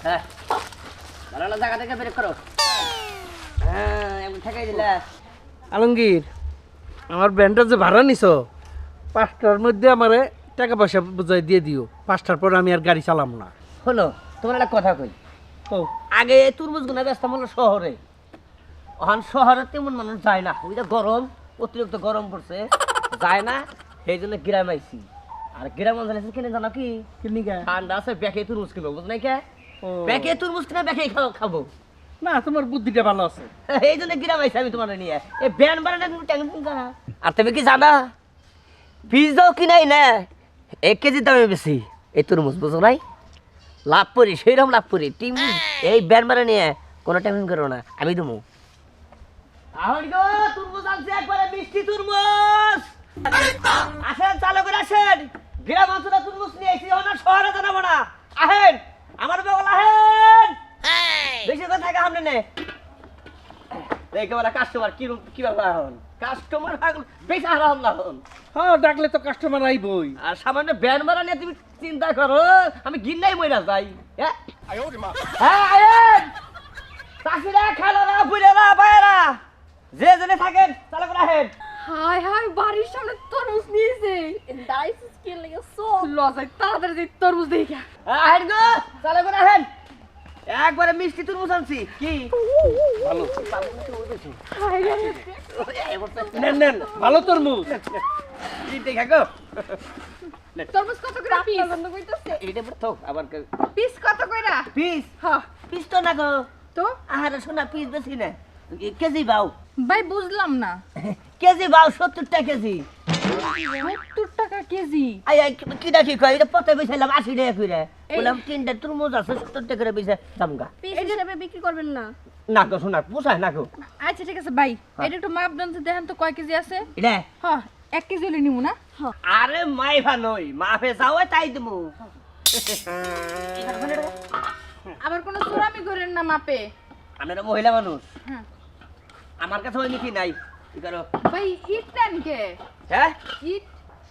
হ্যাঁ ভালো জায়গা থেকে বের করো। হ্যাঁ এমন ঠেকাই দিলা। আলমগীর আমার ব্যান্ডটা যে ভাড়া নিছ 5টার মধ্যে আমারে টাকা পয়সা বুঝাই দিয়ে দিও। 5টার পর আমি আর গাড়ি চালাম না। হলো তোমার একটা কথা কই, আগে তরমুজ গুনা ব্যস্ত হলো শহরে, ওখান শহরে তেমন মানুষ যায় না, ওইটা গরম, অতিরিক্ত গরম পড়ছে যায় না, সেই জন্য গ্রাম আইছি। আর গ্রাম অঞ্চলে কিনে জানো কি ঠান্ডা আছে, ব্যাকে তরমুজ কিনবো, বুঝ নাই কে? ব্যাকে তরমুজ কিনা ব্যাকে খাবো না। তোমার বুদ্ধিটা ভালো আছে। এই জন্য গ্রাম আইছি আমি তোমার নিয়ে। এই ব্যান বানানো তুমি টেনশন করা। আর তুমি কি জানা বীজ দাও কিনাই না 1 কেজি দামে বেশি এই তরমুজ, বুঝো নাই? লাভ করি, সেইরকম লাভ করি। টিম এই ব্যান বানা নিয়ে কোনো টেনশন করো না, আমি দেবো। তরমুজ আনছে একবারে মিষ্টি তরমুজ। আসেন চালু করে আসেন, গ্রাম অঞ্চলে তরমুজ নিয়ে এসেছি, না শহরে জানাবো না। আহেন আমার বগল আহেন, বেশি কথা থাকে সামনে নে। একেবারে কাস্টমার কি ব্যাপার হন, কাস্টমার বেশি হারাম না হন। হ্যাঁ ডাকলে তো কাস্টমার আইবই। আর সামান্য ব্যান মারা নিয়ে তুমি চিন্তা করো, আমি গিন্নাই মইরা যাই। হ্যাঁ আয়েন চাষিরা খেলোরা বুড়েরা বাইরা যে জেনে থাকেন চালু করে আহেন। হাই হাই বাড়ির সামনে তরমুজ নিয়েছে, নাইস স্কিল লাগে সো লজাই তাড়াতাড়ি যে তরমুজ দেখা। আহেন গো চালু করে আহেন, একবারে মিষ্টি তরমুজ আনছি। কি ভালো হাই রে নেন নেন ভালো তরমুজ। চিন্তা খাকো তরমুজ কত করে পিস বন্ধ কইতাছে? এইটা তো আবার পিস কত কইরা? পিস। হ্যাঁ পিস তো না গো, তো আহারে শোনা পিস বেশি না, কেজি বাও। ভাই বুঝলাম না, কেজি বাও 70 টাকা কেজি। 70 টাকা কেজি? আই আই কিটা কি কই, এটা পথে বেচাইলাম 80 টাকা কইরা। বললাম 3টা তরমুজ আছে 70 টাকা করে বেচা দামগা। পিস হিসেবে বিক্রি করবেন না? না গো শোনা পোষায় না গো। আচ্ছা ঠিক আছে ভাই, এটা একটু মাপ দেন তো, দেখেন তো কয় কেজি আছে। এটা হ্যাঁ 1 কেজি হলে নিমু না? হ্যাঁ আরে মাই ভানই মাফে যাও তাই দিমু। আবার কোনো চোরামি করেন না মাপে। আমি একটা মহিলা মানুষ, হ্যাঁ আমার কাছে ওই নীতি নাই। কি করো ভাই ইট দেন কে? হ্যাঁ ইট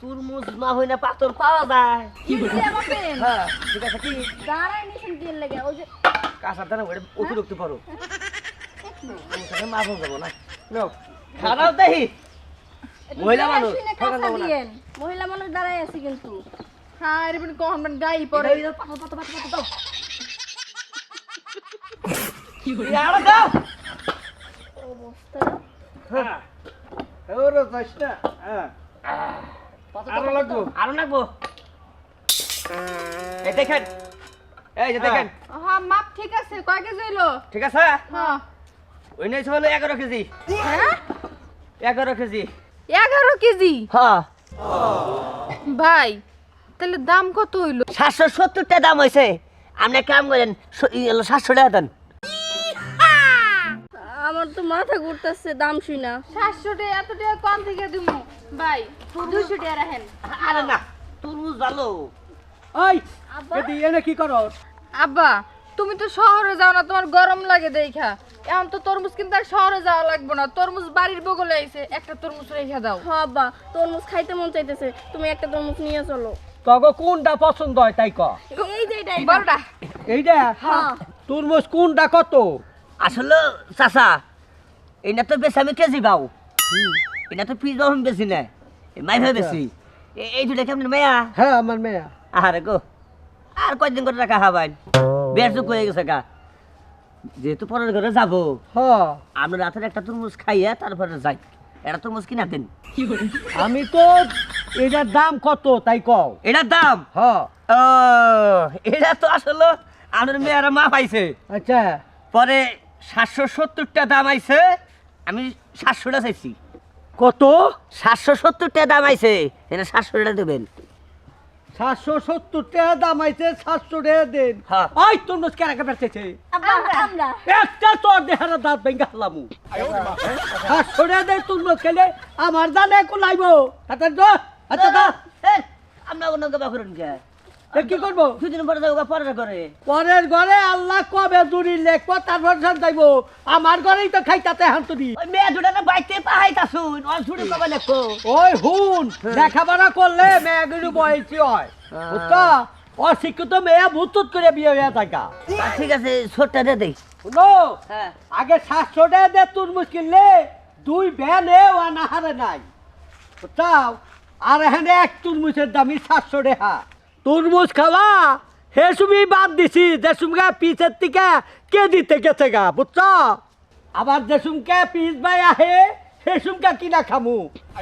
তরমুজ না হই না পাথর পাওয়া যায়। ইট দিয়ে মাপেন? হ্যাঁ ঠিক আছে কি দাঁড়াই নিছেন কি লাগে? ওই যে কাঁচার দানা ওটা অতিরিক্ত পারো মাফ যাবো না। নাও খারাপ দেখি মহিলা মানুষ ঠকান যাবো না। মহিলা মানুষ দাঁড়াই আছে কিন্তু। হ্যাঁ এর বিন কোন মান গাই পড়ে। পাথর পাথর পাথর পাথর দাও কি হই আরে দাও অবস্থা হ্যাঁ ওরে যাস না। হ্যাঁ আরো লাগবো। আরো লাগবো। এই দেখেন, এই যে দেখেন, হ্যাঁ মাপ ঠিক আছে। কয় কেজি হইলো? ঠিক আছে? হ্যাঁ ওই নেই হলো 11 কেজি। হ্যাঁ 11 কেজি। 11 কেজি? হ্যাঁ ভাই তাহলে দাম কত হইলো? 770 টাকা দাম হইছে। আপনি কাম করেন 700 টাকা দেন। আমার তো মাথা ঘুরতেছে দাম শুনা। 700 টাকা এত টাকা কম থেকে দিমু ভাই, 200 টাকা রাখেন। আরে না তরমুজ ভালো। ওই আব্বা এদি এনে কি করস? আব্বা তুমি তো শহরে যাও না, তোমার গরম লাগে দেখা। এখন তো তরমুজ কিনতে আর শহরে যাওয়া লাগবে না, তরমুজ বাড়ির বগলে আইছে, একটা তরমুজ রেখে দাও। হ্যাঁ আব্বা তরমুজ খাইতে মন চাইতেছে, তুমি একটা তরমুজ নিয়ে চলো। তগো কোনটা পছন্দ হয় তাই ক। এই যে এটা বড়টা? এইটা হ্যাঁ তরমুজ কোনটা কত? আসলে চাচা এটা তো বেশি আমি কেজি পাও, এটা তো পিস পাও আমি বেশি না, মাই ভাই বেশি। এই দুটা কেমন মেয়া? হ্যাঁ আমার মেয়া। আরে গো আর কয়দিন করে টাকা খাবাই, বেশ চুপ হয়ে গেছে গা। যেহেতু পরের ঘরে যাবো, হ্যাঁ আমরা রাতের একটা তরমুজ খাইয়া তারপরে যাই। এটা তরমুজ কিনা দেন। আমি তো এটার দাম কত তাই কও। এটার দাম হ্যাঁ ও এটা তো আসলে আমার মেয়েরা মা পাইছে, আচ্ছা পরে 770 টাকা দাম আইছে, আমি 700 টাকা চাইছি। কত? 770 টাকা দাম আইছে, এটা 700 টাকা দেবেন। 770 টাকা দাম আইছে, 700 টাকা দেন। হ্যাঁ। ওই তরমুজ কেন কে বেচেছে? আব্বা আমরা একটা তোর দেহারা দাঁত ভেঙে হালামু। 700 টাকা দেন তরমুজ খেলে আমার জানে কোলাইবো। আচ্ছা দো আচ্ছা দা আমরা অন্য কেবা করুন কে কি করবো? দুদিন পরে যাবো পরে করে। পরের ঘরে আল্লাহ কবে জুড়ি লেখবো তারপর সান যাইবো। আমার ঘরেই তো খাইতাতে হান্তদি। ওই মেয়ে দুটা না বাইতে পাহাইতাছুন, ওর ছুটি কবে লেখো। ওই হুন লেখাপড়া করলে মেয়েগুলো বয়সী হয়, বুঝছো? অশিক্ষিত মেয়ে ভূত করে বিয়ে হয়ে থাকা। ঠিক আছে ছোটটা দে দেই। শুনো, হ্যাঁ আগে 700 টাকা দিয়ে তরমুজ কিনলে 2 ভ্যানে আনাহারে নাই, বুঝছাও? আর এখানে এক তরমুজের দামই 700 টাকা। তরমুজ খাওয়া হে সুমি বাদ দিছি, যে সুমগা পিসের থেকে কেজি থেকে গা, বুঝছ? আবার যে সুমকে পিস ভাই আহে হে সুমকা কিনা খামু।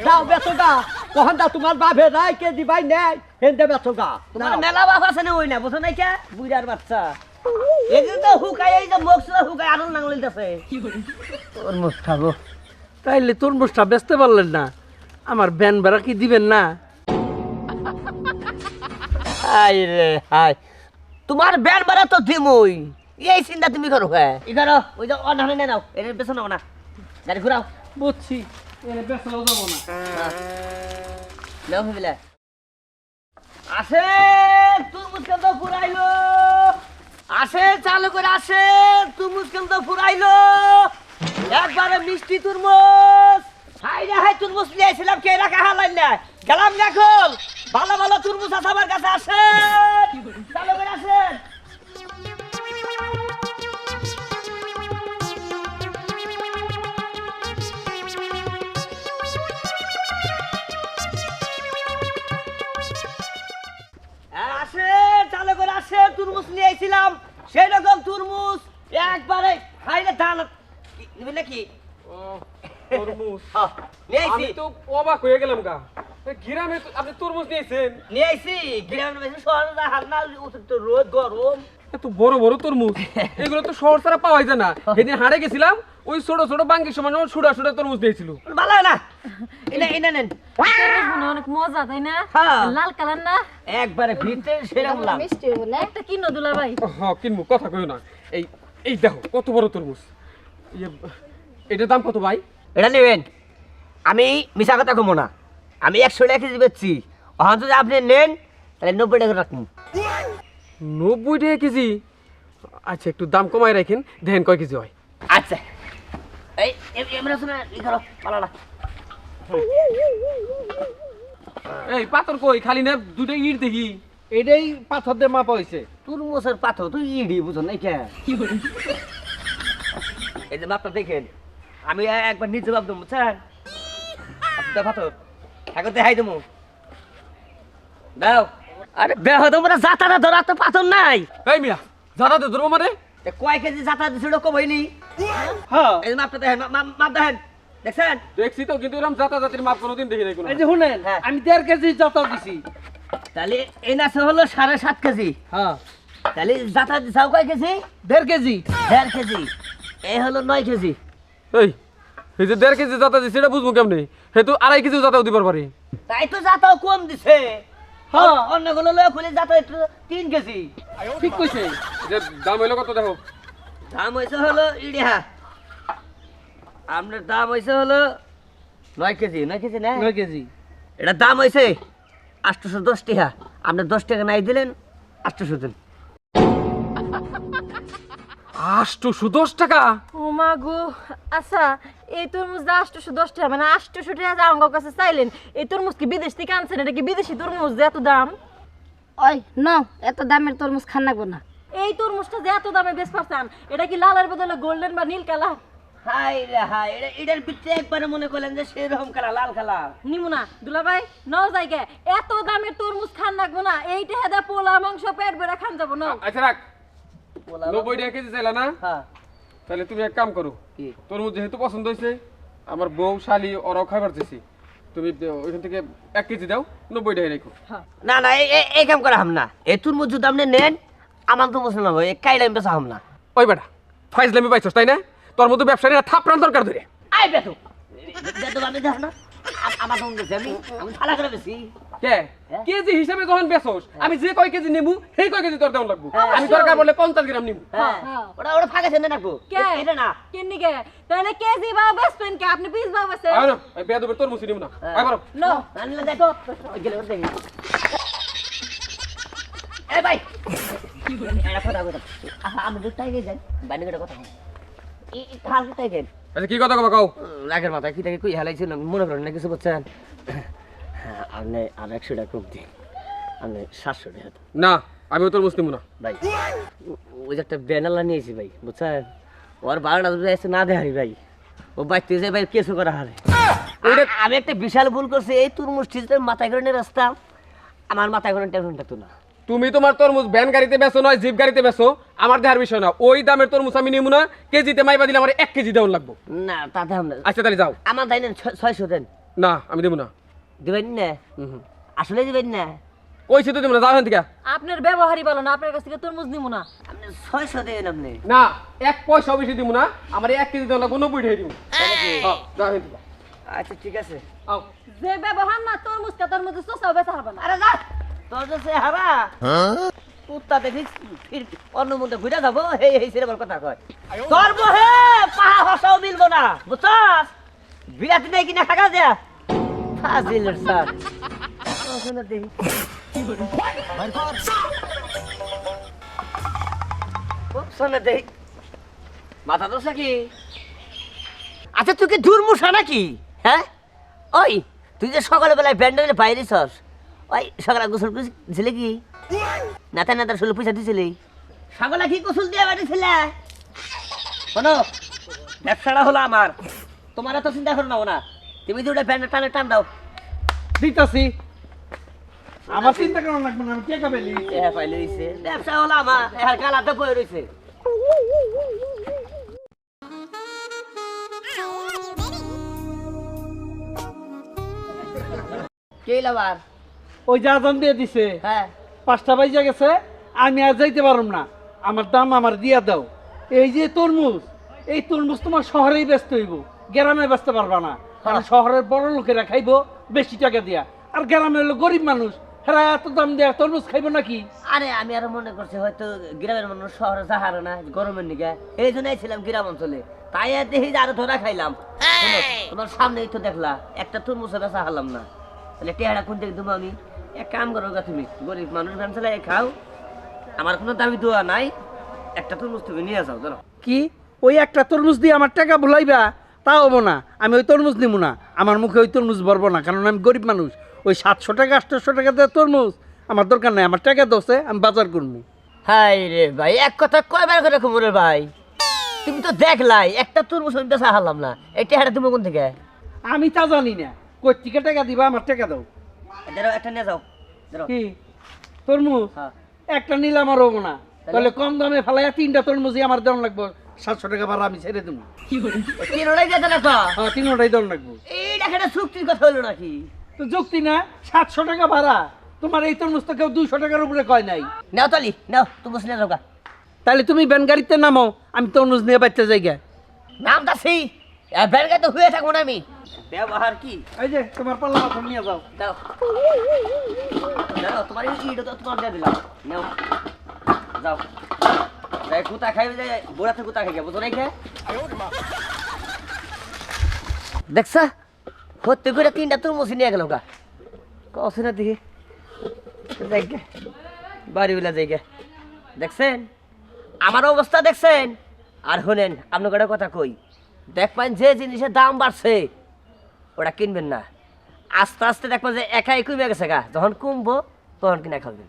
যাও বেচো গা, কখন দা তোমার বাপে নাই কেজি ভাই নেই হেনতে বেচো গা। তোমার মেলা বাপ আছে না ওই না বুঝো নাই কে বুইড়ার বাচ্চা এদিন তো হুকাই এই যে মুখটা হুকাই আরো নাং লইতাছে তরমুজ খাবো, তাইলে তরমুজটা বেচতে পারলেন না, আমার ব্যান ভাড়া কি দিবেন না? হাই রে হাই তোমার ব্যান বাড়া তো দিমই এই চিন্তা তুমি করো হ্যাঁ এগারো ওই যে অনানে নাও এর পেছনে না গাড়ি ঘুরাও বুঝছি, এর বেচলেও যাবো না। নাও ভাবিলা আসে তরমুজ কেন ফুরাইলো আসে চালু করে আসে তরমুজ কেন ফুরাইলো একবারে মিষ্টি তরমুজ হাই রে হাই তরমুজ নিয়েছিলাম কে রাখা হালাই না গেলাম এখন ভালো ভালো তরমুজ আছে আমার কাছে আসে চালু করে আসেন আসে চালু করে আসে তরমুজ নিয়ে আইছিলাম সেই রকম তরমুজ একবারে খাইলে দান নিবি নাকি তরমুজ নিয়ে আমি আইছি তো অবাক হয়ে গেলাম গা গ্রামে আপনি তরমুজ নিয়েছেন নিয়ে আইছি গ্রামের বেশি শহরে হালনা অতিরিক্ত রোদ গরম এত বড় বড় তরমুজ এগুলো তো শহর ছাড়া পাওয়াই যায় না সেদিন হাড়ে গেছিলাম ওই ছোট ছোট বাঙ্গি সমান সুড়া সুড়া তরমুজ দিয়েছিল ভালো না এটা এটা নেন তরমুজগুলো অনেক মজা তাই না হ্যাঁ। লাল কালার না একবারে ভিতরে সেরকম লাভ মিষ্টি বলে একটা কিনো দুলা ভাই হ্যাঁ কিনবো কথা কই না এই এই দেখো কত বড় তরমুজ ইয়ে, এটার দাম কত ভাই এটা নেবেন আমি মিশা কথা কমো না আমি 100 টাকা কেজি বেচছি ওখান যদি আপনি নেন তাহলে 90 টাকা রাখুন 90 টাকা কেজি আচ্ছা একটু দাম কমাই রাখেন দেখেন কয় কেজি হয় আচ্ছা এই এমরা শোনা ই করো ভালো না এই পাথর কই খালি না দুটো ইট দেখি এটাই পাথর দিয়ে মাপা হয়েছে। তুরমুজের পাথর তুই ইডি বুঝো নাই কে এই যে মাপটা দেখেন আমি একবার নিজে ভাব দেবো বুঝছেন আপনার পাথর এখন দেখাই দেবো দাও আরে বেহ তোমরা জাতাটা ধরা তো পাথর নাই এই মিয়া জাদা তো ধরবো মানে এ কয় কেজি জাতা দিছিল কম হয়নি হ্যাঁ, এই যে মাপটা দেখেন মাপ দেখেন দেখছেন দেখছি তো কিন্তু এরকম জাতা জাতির মাপ কোনোদিন দেখি নাই কোনো এই যে শুনেন, হ্যাঁ। আমি 1.5 কেজি জাতাও দিছি। তাহলে এই নাচে হলো 7.5 কেজি হ্যাঁ, তাহলে জাতা দিছাও কয় কেজি 1.5 কেজি। 1.5 কেজি এই হলো 9 কেজি এই এই যে 1.5 কেজি জাতা দিছে এটা বুঝবো কেমনে হেতু 2.5 কেজি জাতাও দিবার পারি তাই তো জাতাও কম দিছে হ্যাঁ, অন্যগুলো লয়ে খুলে জাতা একটু 3 কেজি ঠিক কইছে। যে দাম হইলো কত দেখো দাম হয়েছে হলো ইডিহা আপনার দাম হয়েছে হলো 9 কেজি 9 কেজি না 9 কেজি। এটা দাম হয়েছে 810 টাকা আপনি 10 টাকা নাই দিলেন 800 দিন 810 টাকা ও মা গো আচ্ছা এই তরমুজ 810 টাকা মানে 800 টাকা যা আমার কাছে চাইলেন এই তরমুজ কি বিদেশ থেকে আনছেন এটা কি বিদেশি তরমুজ যে এত দাম ওই নাও এত দামের তরমুজ খান লাগবো না। এই তরমুজটা যে এত দামে বেচ পাচ্ছেন এটা কি লালের বদলে গোল্ডেন বা নীল কালার হাই রে হাই এটার ভিতরে একবারে মনে করলেন যে সেরকম কালার লাল কালার নিমুনা দুলা ভাই নাও জায়গা এত দামের তরমুজ খান লাগবো না এইটা হেদা পোলা মাংস পেট ভরে খান যাবো না আচ্ছা রাখ 90 টাকা কেজি চাইলা না হ্যাঁ তাহলে তুমি এক কাম করো কি তরমুজ যেহেতু পছন্দ হয়েছে আমার বউ শালি ওরাও খাবার দিছি তুমি ওইখান থেকে 1 কেজি দাও 90 টাকা রেখো না না এই কাম করা হাম না এই তুরমুজ যদি আপনি নেন আমার তো মুসলিম হবে এই কাইলে আমি বেচা হাম না ওই বেটা ফাইজলামি পাইছস তাই না তোর মতো ব্যবসায়ীরা থাপড়ান দরকার ধরে আই বেতু বেতু আমি দেখ না আমার তো গেছে আমি ফালা করে বেশি কে কেজি হিসাবে যখন বেচস আমি যে কয় কেজি নেবো সেই কয় কেজি তোর দাম লাগবো আমি দরকার বলে 50 গ্রাম নিবো হ্যাঁ ওটা ফাঁকা ছেড়ে রাখবো কে এটা না কেন কে তাহলে কেজি বা বেচবেন কে আপনি পিস বা বেচেন আয় না এই বেয়াদবের তোর মুসি নিব না আয় বড় নো আনলে দেখো গেলে ওর দেখি এ ভাই এটা কথা কথা আমি দুটাই গিয়ে যাই বাইরে কথা এই খাল কোথায় গেল আচ্ছা কি কথা কবা কও রাগের মাথায় কি থেকে কই হেলাইছিল মনে করেন না কিছু বলছেন হ্যাঁ আপনি আর 100 টাকা কম দিন আপনি 700 টাকা না আমিও তরমুজ নিব না। ভাই ওই যে একটা ব্যানালা নিয়েছি ভাই বুঝছেন, ওর বারোটা যদি এসে না দেখারি ভাই, ও বাইতে যে ভাই কেসু করা হারে। আমি একটা বিশাল ভুল করছি, এই তরমুজ ঠিক মাথায় করে নিয়ে রাস্তা, আমার মাথায় করে টেনশন থাকতো না। তুমি তোমার তরমুজ ভ্যান গাড়িতে বেচো নয় জিপ গাড়িতে বেচো, আমার দেহার বিষয় না। ওই দামের তরমুজ আমি নিব না, কেজিতে মাইবা দিলে আমার 1 কেজি দেওয়ার লাগবো। না তাতে আমরা আচ্ছা তাহলে যাও। আমার তাই নেন 600 দেন। না আমি দেবো না। দেবেন না? আসলে দেবেন না? কইছি তো দেবো না, যাও এখান থেকে। আপনার ব্যবহারই ভালো না, আপনার কাছ থেকে তরমুজ নিব না। আপনি 600 দেন আপনি। না 1 পয়সা বেশি দিব না, আমার 1 কেজি দেওয়ার লাগবো, 90 টাকা দিব। হ্যাঁ যাও এখান থেকে। আচ্ছা ঠিক আছে। আও। যে ব্যবহার না তরমুজ কা তরমুজ চোষাও বেচা হবে না। আরে না তোর যে হারা কুত্তা দেখিস ফির অন্য মধ্যে ঘুরে যাবো, এই সিনেমার কথা কয় তোর বহে পাহা হসাও মিলবো না বুঝছস, বিরাট নেই কিনা খাগা দেয়া ফাজিলের স্যার ওখানে দেখি শোনে দেখি মাথা দোষ নাকি? আচ্ছা তুই কি দুর্মুষা নাকি? হ্যাঁ ওই তুই যে সকালবেলায় ব্যান্ডেলে বাইরে ছস, ওই সকালে গোসল দিছিলে কি? নাতা নাতার ষোলো পয়সা দিছিলি? সকালে কি গোসল দিয়ে বাড়িছিলে? শোনো ব্যবসাটা হলো আমার, তোমার এত চিন্তা করো না, তুমি তো ওটা ব্যান্ডের টানে টান দাও। দিতাছি, আমার চিন্তা করা লাগবে না, আমি টাকা পেলি। পাইলে দিছে, ব্যবসা হলো আমার, এর গালাতে বয়ে রয়েছে। কে লাবার? ওই যে আজান দিয়ে দিছে, হ্যাঁ 5টা বাজে গেছে, আমি আর যাইতে পারুম না, আমার দাম আমার দিয়া দাও। এই যে তরমুজ, এই তরমুজ তোমার শহরেই ব্যস্ত হইব, গ্রামে ব্যস্ত পারবা না, কারণ শহরের বড় লোকেরা খাইবো বেশি টাকা দিয়া, আর গ্রামে হলো গরিব মানুষ, হেরা এত দাম দেয়া তরমুজ খাইবো নাকি? আরে আমি আরো মনে করছি হয়তো গ্রামের মানুষ শহরে যাহারে না গরমের নিকে, এই জন্যই ছিলাম গ্রাম অঞ্চলে, তাই আর দেখি যে আরো ধরা খাইলাম। শোনো, তোমার সামনেই তো দেখলা একটা তরমুজের বেচা হারলাম না, তাহলে টেহারা কোন থেকে দেবো আমি? এক কাম করো গা, তুমি গরিব মানুষ ভ্যান চালাই খাও, আমার কোনো দামি দোয়া নাই, একটা তরমুজ তুমি নিয়ে যাও ধরো। কি ওই একটা তরমুজ দিয়ে আমার টাকা ভুলাইবা? তা হবো না, আমি ওই তরমুজ নিবো না, আমার মুখে ওই তরমুজ ভরবো না, কারণ আমি গরিব মানুষ। ওই 700 টাকা 800 টাকা দিয়ে তরমুজ আমার দরকার নাই, আমার টাকা দোষে আমি বাজার করবো। হাই রে ভাই, এক কথা কয়বার করে কুমুরের ভাই, তুমি তো দেখলাই একটা তরমুজ আমি বেচা হারলাম না, এই টেহারা তুমি কোন থেকে? আমি তা জানি না, কই থেকে টাকা দিবা, আমার টাকা দাও। ধরো একটা নিয়ে যাও ধরো। কি তরমুজ? হ্যাঁ। একটা নিলাম আর হবো না, তাহলে কম দামে ফেলাইয়া 3টা তরমুজই আমার দেওয়া লাগবো, 700 টাকা ভাড়া আমি ছেড়ে দেবো। তিনটাই যেতে লাগতো, হ্যাঁ 3টাই দেওয়া লাগবো। এই একটা চুক্তির কথা হলো নাকি? তো যুক্তি না, 700 টাকা ভাড়া, তোমার এই তরমুজ তো কেউ 200 টাকার উপরে কয় নাই। নাও তালি নাও, তুমি নিয়ে যাও গা। তাহলে তুমি ভ্যান গাড়িতে নামো, আমি তরমুজ নিয়ে বাচ্চা জায়গা। নাম দাসি ব্যাংকে তো হয়ে থাকবো না আমি, ব্যবহার কি? এই যে তোমার পাল্লা মাথা নিয়ে যাও। দাও দাও, তোমার এই ইট তো তোমার দিয়ে দিলাম, নাও যাও, যাই কুতা খাইবে, যাই বুড়াতে কুতা খাই বুঝো নাই খে দেখছা হতে করে 3টা তরমুজ নিয়ে গেল গা, কছে না দেখি যাইগে বাড়ি বেলা যাইগে। দেখছেন আমার অবস্থা দেখছেন? আর শোনেন আপনাকে একটা কথা কই, দেখবেন যে জিনিসের দাম বাড়ছে ওটা কিনবেন না, আস্তে আস্তে দেখবেন যে একাই কমে গেছে গা, যখন কমবো তখন কিনা খাবেন।